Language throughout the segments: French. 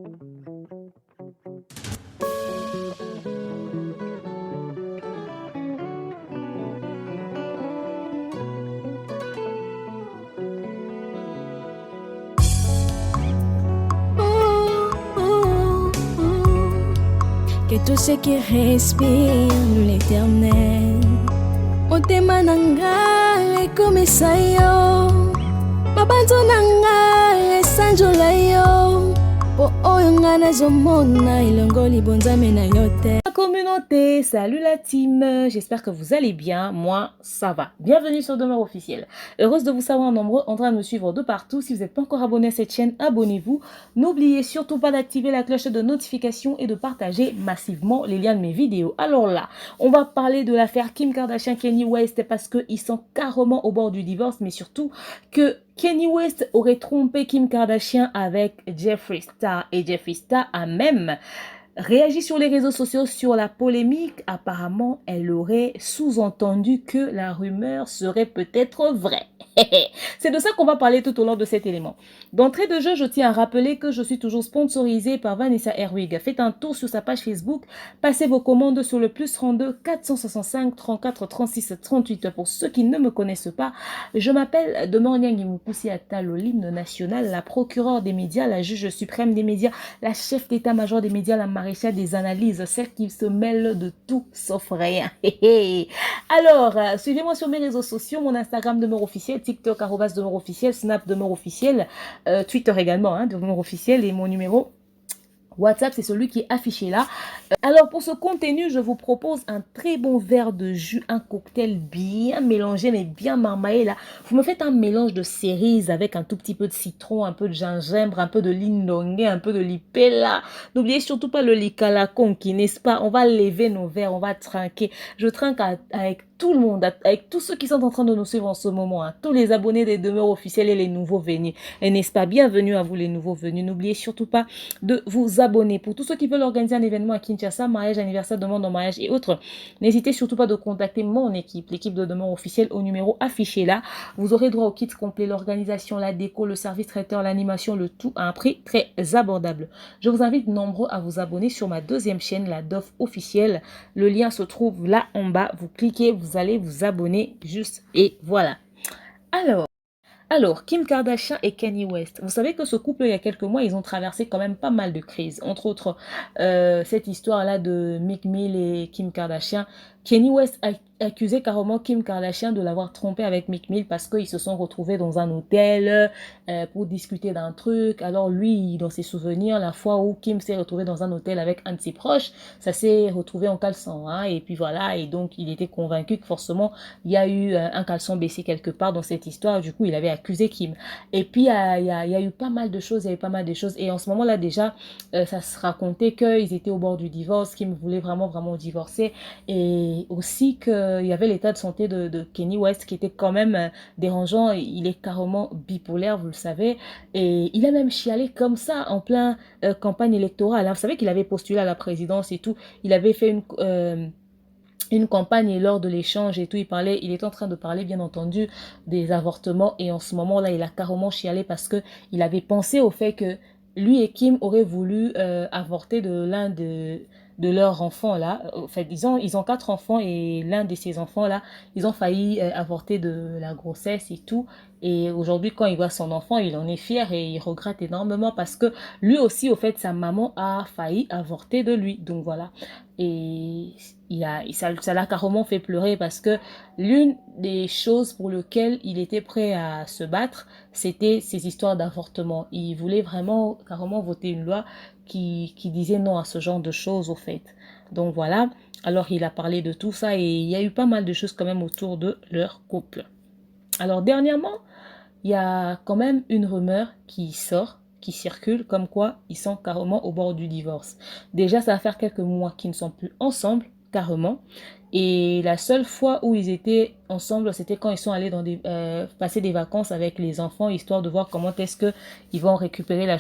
Que tout ce qui respire l'éternel motema nanga ekomisa yo mabanzo nanga esanjola yo po oyo nga nazomona ilongo libonzame na yo te. La communauté, salut la team, j'espère que vous allez bien, moi ça va. Bienvenue sur Demeure Officielle. Heureuse de vous savoir nombreux en train de me suivre de partout. Si vous n'êtes pas encore abonné à cette chaîne, abonnez-vous. N'oubliez surtout pas d'activer la cloche de notification et de partager massivement les liens de mes vidéos. Alors là, on va parler de l'affaire Kim Kardashian, Kanye West, parce qu'ils sont carrément au bord du divorce, mais surtout que Kanye West aurait trompé Kim Kardashian avec Jeffree Star, et Jeffree Star a même réagi sur les réseaux sociaux sur la polémique. Apparemment, elle aurait sous-entendu que la rumeur serait peut-être vraie. C'est de ça qu'on va parler tout au long de cet élément. D'entrée de jeu, je tiens à rappeler que je suis toujours sponsorisée par Vanessa Herwig. Faites un tour sur sa page Facebook, passez vos commandes sur le +32 465 34 36 38. Pour ceux qui ne me connaissent pas, je m'appelle Demeure Nyangui Atalo, l'hymne national, la procureure des médias, la juge suprême des médias, la chef d'état-major des médias, la maréchale des analyses, celle qui se mêle de tout sauf rien. Alors, suivez-moi sur mes réseaux sociaux, mon Instagram Demeure Officielle, TikTok @Demeure Officielle, Snap Demeure Officielle, Twitter également, Demeure Officielle, et mon numéro WhatsApp, c'est celui qui est affiché là. Alors, pour ce contenu, je vous propose un très bon verre de jus, un cocktail bien mélangé, mais bien marmaillé là. Vous me faites un mélange de cerises avec un tout petit peu de citron, un peu de gingembre, un peu de lindongé, un peu de lipella. N'oubliez surtout pas le likalakonki, n'est-ce pas? On va lever nos verres, on va trinquer. Je trinque avec tout le monde, avec tous ceux qui sont en train de nous suivre en ce moment, tous les abonnés des Demeures Officielles et les nouveaux venus. Et n'est-ce pas? Bienvenue à vous les nouveaux venus. N'oubliez surtout pas de vous abonner. Pour tous ceux qui veulent organiser un événement à Kinshasa, mariage, anniversaire, demande en mariage et autres, n'hésitez surtout pas de contacter mon équipe, l'équipe de Demeure Officielle, au numéro affiché là. Vous aurez droit au kit complet, l'organisation, la déco, le service traiteur, l'animation, le tout à un prix très abordable. Je vous invite nombreux à vous abonner sur ma deuxième chaîne, la DOF Officielle. Le lien se trouve là en bas. Vous cliquez, vous allez vous abonner juste et voilà. Alors, Kim Kardashian et Kanye West. Vous savez que ce couple, il y a quelques mois, ils ont traversé quand même pas mal de crises. Entre autres, cette histoire-là de Meek Mill et Kim Kardashian. Kanye West a accusé carrément Kim Kardashian de l'avoir trompé avec Meek Mill parce qu'ils se sont retrouvés dans un hôtel pour discuter d'un truc. Alors lui, dans ses souvenirs, la fois où Kim s'est retrouvé dans un hôtel avec un de ses proches, ça s'est retrouvé en caleçon. Et puis voilà, et donc il était convaincu que forcément, il y a eu un caleçon baissé quelque part dans cette histoire. Du coup, il avait accusé Kim. Et puis, il y a eu pas mal de choses, Et en ce moment-là, déjà, ça se racontait qu'ils étaient au bord du divorce, Kim voulait vraiment divorcer. Et aussi qu'il y avait l'état de santé de Kanye West qui était quand même dérangeant. Il est carrément bipolaire, vous le savez. Et il a même chialé comme ça en plein campagne électorale. Vous savez qu'il avait postulé à la présidence et tout. Il avait fait une campagne et lors de l'échange et tout, il est en train de parler bien entendu des avortements et en ce moment-là, il a carrément chialé parce que il avait pensé au fait que lui et Kim auraient voulu avorter de l'un de leurs enfants là. En fait, ils ont 4 enfants et l'un de ces enfants là, ils ont failli avorter de la grossesse et tout. Et aujourd'hui, quand il voit son enfant, il en est fier et il regrette énormément parce que lui aussi, au fait, sa maman a failli avorter de lui. Donc voilà. Et ça l'a carrément fait pleurer parce que l'une des choses pour lesquelles il était prêt à se battre, c'était ces histoires d'avortement. Il voulait vraiment carrément voter une loi qui disait non à ce genre de choses au fait. Donc voilà, alors il a parlé de tout ça et il y a eu pas mal de choses quand même autour de leur couple. Alors dernièrement, il y a quand même une rumeur qui sort, qui circule, comme quoi ils sont carrément au bord du divorce. Déjà, ça va faire quelques mois qu'ils ne sont plus ensemble, carrément. Et la seule fois où ils étaient ensemble, c'était quand ils sont allés passer des vacances avec les enfants, histoire de voir comment est-ce que ils vont récupérer la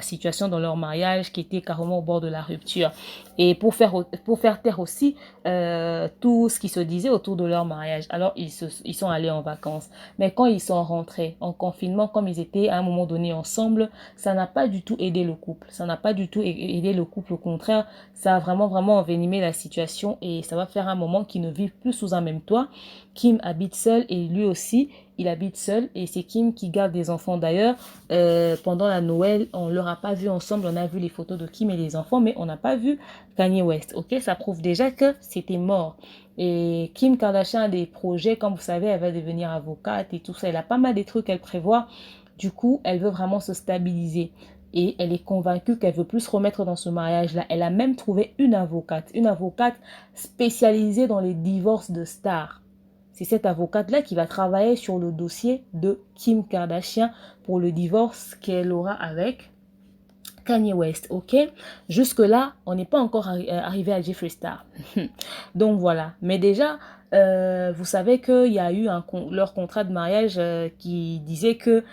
situation dans leur mariage qui était carrément au bord de la rupture. Et pour faire taire aussi tout ce qui se disait autour de leur mariage. Alors, ils sont allés en vacances. Mais quand ils sont rentrés en confinement, comme ils étaient à un moment donné ensemble, ça n'a pas du tout aidé le couple. Ça n'a pas du tout aidé le couple. Au contraire, ça a vraiment, vraiment envenimé la situation et ça va faire un moment qu'ils ne vivent plus sous un même toit. Kim habite seul et lui aussi, il habite seul et c'est Kim qui garde des enfants d'ailleurs. Pendant la Noël, on ne leur a pas vu ensemble. On a vu les photos de Kim et les enfants, mais on n'a pas vu Kanye West. Ok, ça prouve déjà que c'était mort. Et Kim Kardashian a des projets, comme vous savez, elle va devenir avocate et tout ça. Elle a pas mal de trucs qu'elle prévoit. Du coup, elle veut vraiment se stabiliser. Et elle est convaincue qu'elle veut plus se remettre dans ce mariage-là. Elle a même trouvé une avocate spécialisée dans les divorces de stars. C'est cette avocate-là qui va travailler sur le dossier de Kim Kardashian pour le divorce qu'elle aura avec Kanye West, ok? Jusque-là, on n'est pas encore arrivé à Jeffree Star. Donc voilà. Mais déjà, vous savez qu'il y a eu leur contrat de mariage qui disait que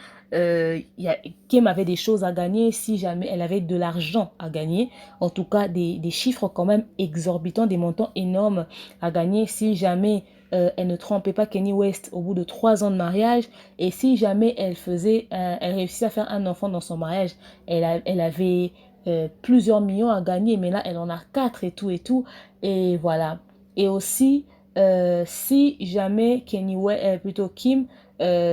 Kim avait des choses à gagner si jamais elle avait de l'argent à gagner. En tout cas, des chiffres quand même exorbitants, des montants énormes à gagner si jamais elle ne trompait pas Kanye West au bout de 3 ans de mariage. Et si jamais elle réussissait à faire un enfant dans son mariage, elle avait plusieurs millions à gagner. Mais là, elle en a 4 et tout et tout. Et voilà. Et aussi, si jamais Kim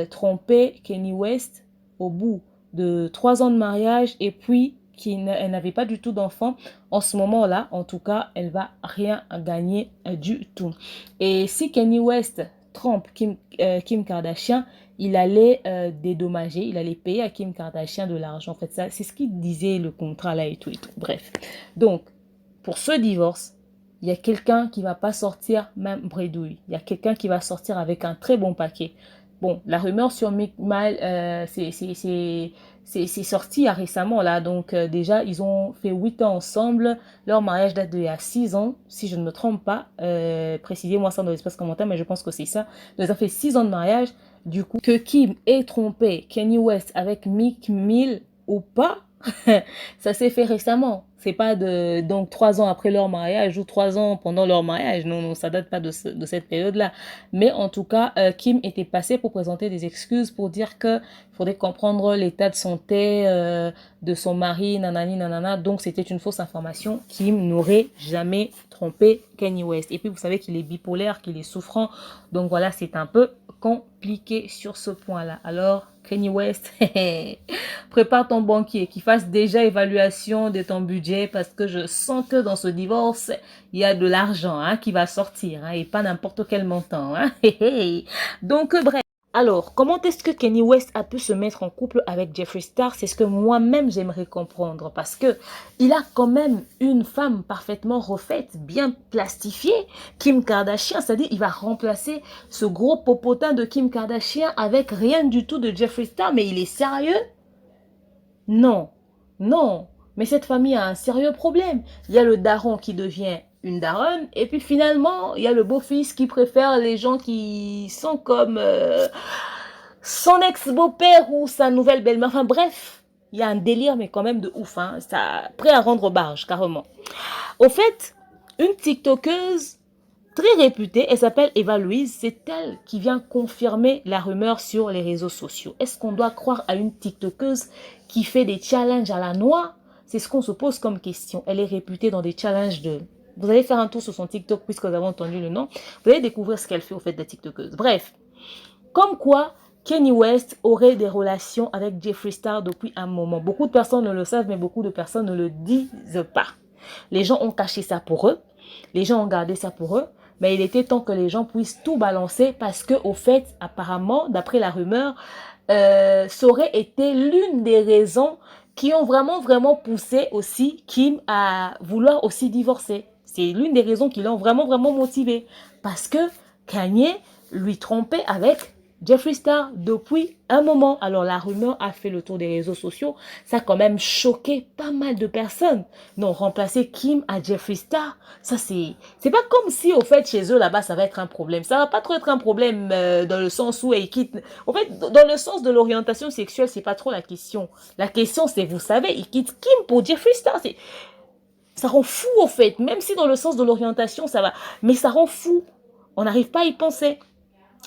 trompait Kanye West au bout de 3 ans de mariage et puis elle n'avait pas du tout d'enfant, en ce moment-là, en tout cas, elle va rien gagner du tout. Et si Kanye West trompe Kim Kardashian, il allait dédommager, il allait payer à Kim Kardashian de l'argent. En fait, ça, c'est ce qu'il disait le contrat là et tout et tout. Bref. Donc, pour ce divorce, il y a quelqu'un qui va pas sortir même bredouille. Il y a quelqu'un qui va sortir avec un très bon paquet. Bon, la rumeur sur Meek Mill, c'est sorti récemment là. Donc déjà, ils ont fait 8 ans ensemble. Leur mariage date d'il y a 6 ans, si je ne me trompe pas. Précisez-moi ça dans l'espace commentaire, mais je pense que c'est ça. Donc, ils ont fait 6 ans de mariage. Du coup, que Kim ait trompé Kanye West avec Meek Mill ou pas, ça s'est fait récemment. C'est pas donc 3 ans après leur mariage ou 3 ans pendant leur mariage. Non, non, ça date pas de cette période-là. Mais en tout cas, Kim était passée pour présenter des excuses pour dire que faudrait comprendre l'état de santé de son mari, nanani, nanana. Donc, c'était une fausse information. Kim n'aurait jamais trompé Kanye West. Et puis, vous savez qu'il est bipolaire, qu'il est souffrant. Donc, voilà, c'est un peu compliqué sur ce point-là. Alors, Kanye West, prépare ton banquier qui fasse déjà évaluation de ton budget parce que je sens que dans ce divorce, il y a de l'argent qui va sortir et pas n'importe quel montant. Donc, bref. Alors, comment est-ce que Kanye West a pu se mettre en couple avec Jeffree Star? C'est ce que moi-même j'aimerais comprendre parce que il a quand même une femme parfaitement refaite, bien plastifiée, Kim Kardashian. C'est-à-dire, il va remplacer ce gros popotin de Kim Kardashian avec rien du tout de Jeffree Star. Mais il est sérieux? Non, non. Mais cette famille a un sérieux problème. Il y a le daron qui devient une daronne. Et puis finalement, il y a le beau-fils qui préfère les gens qui sont comme son ex-beau-père ou sa nouvelle belle-mère. Enfin bref, il y a un délire, mais quand même de ouf. Ça, prêt à rendre barge, carrément. Au fait, une TikTokeuse très réputée, elle s'appelle Eva Louise. C'est elle qui vient confirmer la rumeur sur les réseaux sociaux. Est-ce qu'on doit croire à une TikTokeuse qui fait des challenges à la noix? C'est ce qu'on se pose comme question. Elle est réputée dans des challenges de... Vous allez faire un tour sur son TikTok puisque vous avez entendu le nom. Vous allez découvrir ce qu'elle fait au fait de TikTokeuse. Bref, comme quoi Kanye West aurait des relations avec Jeffree Star depuis un moment. Beaucoup de personnes ne le savent, mais beaucoup de personnes ne le disent pas. Les gens ont caché ça pour eux. Les gens ont gardé ça pour eux. Mais il était temps que les gens puissent tout balancer parce que, au fait, apparemment, d'après la rumeur, ça aurait été l'une des raisons qui ont vraiment poussé aussi Kim à vouloir aussi divorcer. C'est l'une des raisons qui l'ont vraiment motivé. Parce que Kanye lui trompait avec Jeffree Star depuis un moment. Alors la rumeur a fait le tour des réseaux sociaux. Ça a quand même choqué pas mal de personnes. Non, remplacer Kim à Jeffree Star, ça c'est pas comme si au fait chez eux là-bas ça va être un problème. Ça va pas trop être un problème dans le sens où ils quittent. En fait, dans le sens de l'orientation sexuelle, c'est pas trop la question. La question c'est, vous savez, ils quittent Kim pour Jeffree Star. Ça rend fou au fait. Même si dans le sens de l'orientation ça va, mais ça rend fou. On n'arrive pas à y penser.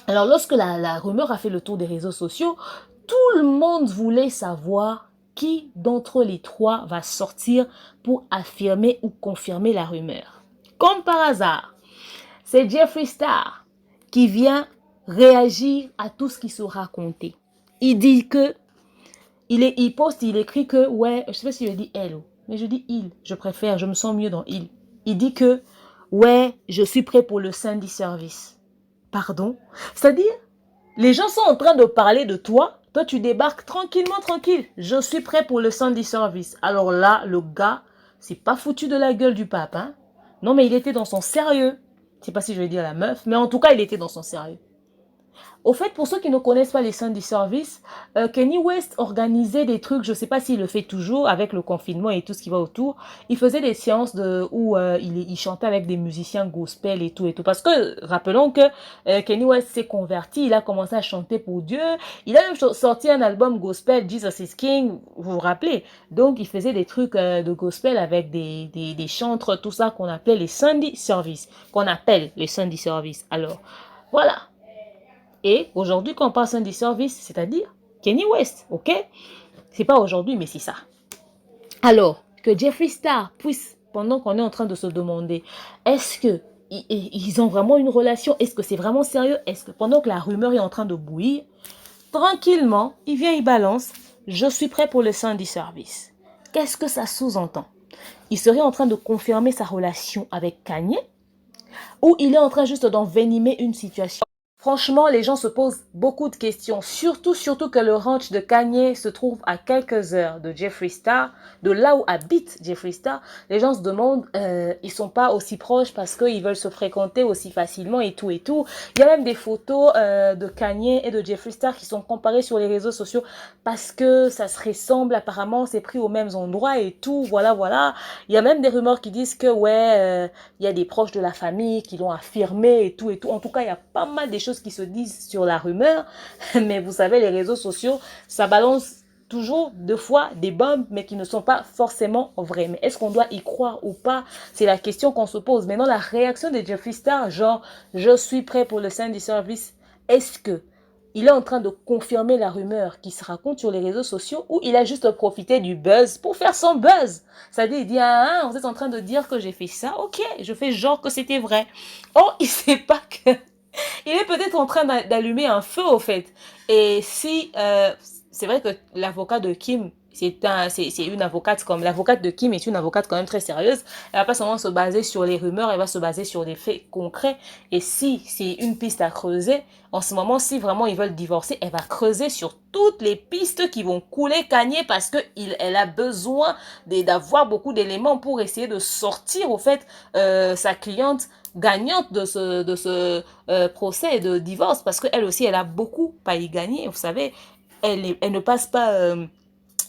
Alors, lorsque la rumeur a fait le tour des réseaux sociaux, tout le monde voulait savoir qui d'entre les trois va sortir pour affirmer ou confirmer la rumeur. Comme par hasard, c'est Jeffree Star qui vient réagir à tout ce qui se racontait. Il dit que, il poste, il écrit que, ouais, je sais pas si je dis elle, mais je dis il, je préfère, je me sens mieux dans il. Il dit que, ouais, je suis prêt pour le Sunday service. Pardon? C'est-à-dire, les gens sont en train de parler de toi. Toi, tu débarques tranquillement, tranquille. Je suis prêt pour le Sunday service. Alors là, le gars, c'est pas foutu de la gueule du pape. Hein? Non, mais il était dans son sérieux. Je sais pas si je vais dire la meuf, mais en tout cas, il était dans son sérieux. Au fait, pour ceux qui ne connaissent pas les Sunday Service, Kanye West organisait des trucs, je ne sais pas s'il le fait toujours avec le confinement et tout ce qui va autour. Il faisait des séances où il chantait avec des musiciens gospel et tout et tout. Parce que, rappelons que Kanye West s'est converti, il a commencé à chanter pour Dieu. Il a même sorti un album gospel, Jesus is King, vous vous rappelez. Donc, il faisait des trucs de gospel avec des chantres, tout ça qu'on appelait les Sunday Service. Qu'on appelle les Sunday Service. Alors, voilà. Et aujourd'hui, quand on parle Sunday Service, c'est-à-dire Kanye West, ok? C'est pas aujourd'hui, mais c'est ça. Alors, que Jeffree Star puisse, pendant qu'on est en train de se demander, est-ce que ils ont vraiment une relation? Est-ce que c'est vraiment sérieux? Est-ce que pendant que la rumeur est en train de bouillir, tranquillement, il vient, il balance, je suis prêt pour le Sunday Service. Qu'est-ce que ça sous-entend? Il serait en train de confirmer sa relation avec Kanye ou il est en train juste d'envenimer une situation? Franchement, les gens se posent beaucoup de questions, surtout que le ranch de Kanye se trouve à quelques heures de Jeffree Star, de là où habite Jeffree Star. Les gens se demandent, ils sont pas aussi proches parce qu'ils veulent se fréquenter aussi facilement et tout et tout. Il y a même des photos de Kanye et de Jeffree Star qui sont comparées sur les réseaux sociaux parce que ça se ressemble apparemment, c'est pris aux mêmes endroits et tout, voilà, voilà. Il y a même des rumeurs qui disent que, ouais, il y a des proches de la famille qui l'ont affirmé et tout et tout. En tout cas, il y a pas mal des choses qui se disent sur la rumeur, mais vous savez, les réseaux sociaux, ça balance toujours deux fois des bombes, mais qui ne sont pas forcément vraies. Mais est-ce qu'on doit y croire ou pas? C'est la question qu'on se pose. Maintenant, la réaction de Jeffree Star, genre, je suis prêt pour le Sunday Service, est-ce que il est en train de confirmer la rumeur qui se raconte sur les réseaux sociaux ou il a juste profité du buzz pour faire son buzz? C'est-à-dire, il dit, ah, vous êtes en train de dire que j'ai fait ça, ok, je fais genre que c'était vrai. Oh, il sait pas que il est peut-être en train d'allumer un feu au fait. Et si c'est vrai que l'avocat de Kim, c'est une avocate comme l'avocate de Kim est une avocate quand même très sérieuse. Elle va pas seulement se baser sur les rumeurs, elle va se baser sur des faits concrets. Et si c'est une piste à creuser, en ce moment, si vraiment ils veulent divorcer, elle va creuser sur toutes les pistes qui vont couler Kanye parce que elle a besoin d'avoir beaucoup d'éléments pour essayer de sortir au fait sa cliente gagnante de ce procès de divorce parce qu'elle aussi, elle a beaucoup à y gagner. Vous savez, elle ne passe pas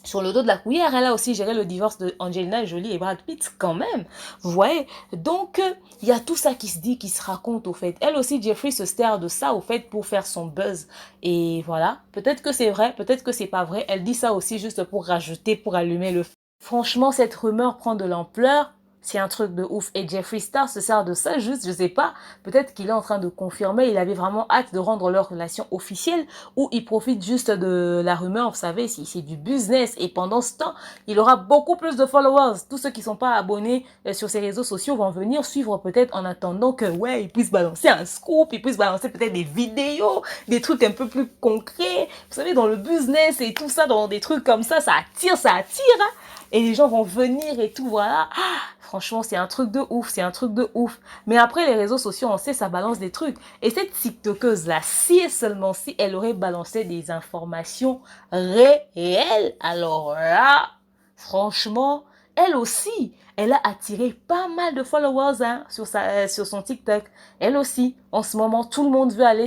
sur le dos de la cuillère. Elle a aussi géré le divorce de Angelina Jolie et Brad Pitt quand même. Vous voyez? Donc, il y a tout ça qui se dit, qui se raconte au fait. Elle aussi, Jeffree se sert de ça au fait pour faire son buzz. Et voilà, peut-être que c'est vrai, peut-être que c'est pas vrai. Elle dit ça aussi juste pour rajouter, pour allumer le feu. Franchement, cette rumeur prend de l'ampleur. C'est un truc de ouf. Et Jeffree Star se sert de ça juste, je sais pas, peut-être qu'il est en train de confirmer, il avait vraiment hâte de rendre leur relation officielle, ou il profite juste de la rumeur, vous savez, c'est du business. Et pendant ce temps, il aura beaucoup plus de followers. Tous ceux qui sont pas abonnés sur ses réseaux sociaux vont venir suivre peut-être en attendant que, ouais, il puisse balancer un scoop, il puisse balancer peut-être des vidéos, des trucs un peu plus concrets. Vous savez, dans le business et tout ça, dans des trucs comme ça attire, hein. Et les gens vont venir et tout, voilà. Ah, franchement, c'est un truc de ouf, c'est un truc de ouf. Mais après, les réseaux sociaux, on sait, ça balance des trucs. Et cette TikTokeuse-là, si et seulement si elle aurait balancé des informations réelles, alors là, franchement, elle aussi, elle a attiré pas mal de followers hein, sur son TikTok. Elle aussi, en ce moment, tout le monde veut aller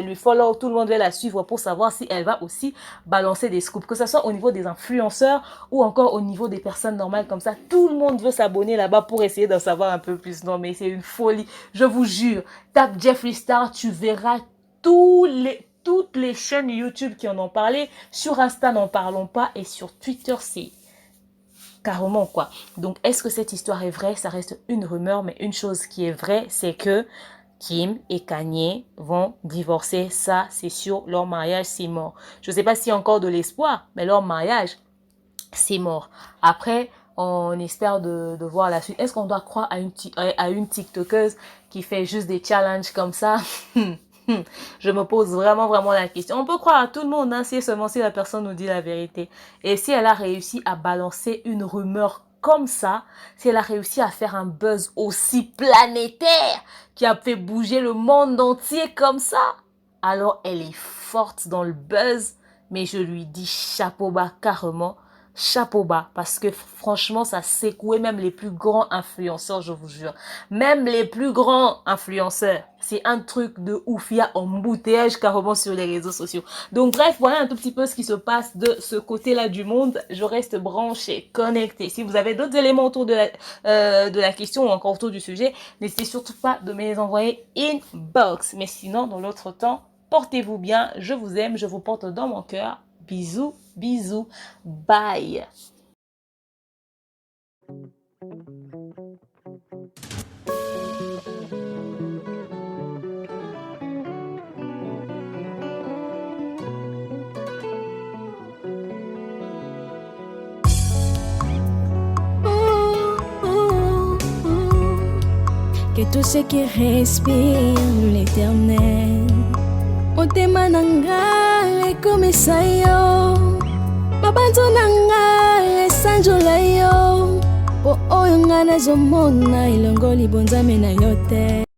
lui follow, tout le monde veut la suivre pour savoir si elle va aussi balancer des scoops. Que ce soit au niveau des influenceurs ou encore au niveau des personnes normales comme ça. Tout le monde veut s'abonner là-bas pour essayer d'en savoir un peu plus. Non, mais c'est une folie. Je vous jure, tape Jeffree Star, tu verras toutes les chaînes YouTube qui en ont parlé. Sur Insta, n'en parlons pas. Et sur Twitter, c'est carrément quoi. Donc, est-ce que cette histoire est vraie? Ça reste une rumeur, mais une chose qui est vraie, c'est que Kim et Kanye vont divorcer. Ça, c'est sûr. Leur mariage, c'est mort. Je ne sais pas s'il y a encore de l'espoir, mais leur mariage, c'est mort. Après, on espère de voir la suite. Est-ce qu'on doit croire à une TikTokeuse qui fait juste des challenges comme ça? Je me pose vraiment la question. On peut croire à tout le monde, hein, seulement si la personne nous dit la vérité. Et si elle a réussi à balancer une rumeur comme ça, si elle a réussi à faire un buzz aussi planétaire qui a fait bouger le monde entier comme ça, alors elle est forte dans le buzz. Mais je lui dis chapeau bas carrément. Chapeau bas, parce que franchement, ça secouait même les plus grands influenceurs, je vous jure. Même les plus grands influenceurs. C'est un truc de ouf. Il y a embouteillage carrément sur les réseaux sociaux. Donc bref, voilà un tout petit peu ce qui se passe de ce côté-là du monde. Je reste branchée, connectée. Si vous avez d'autres éléments autour de la question ou encore autour du sujet, n'hésitez surtout pas de me les envoyer inbox. Mais sinon, dans l'autre temps, portez-vous bien. Je vous aime, je vous porte dans mon cœur. Bisous, bisous, bye. Que tout ce qui respire l'Éternel motema nanga ekomisa yo mabanzo nanga esanjola yo po oyo nga nazomona elongo libonzame na yo te.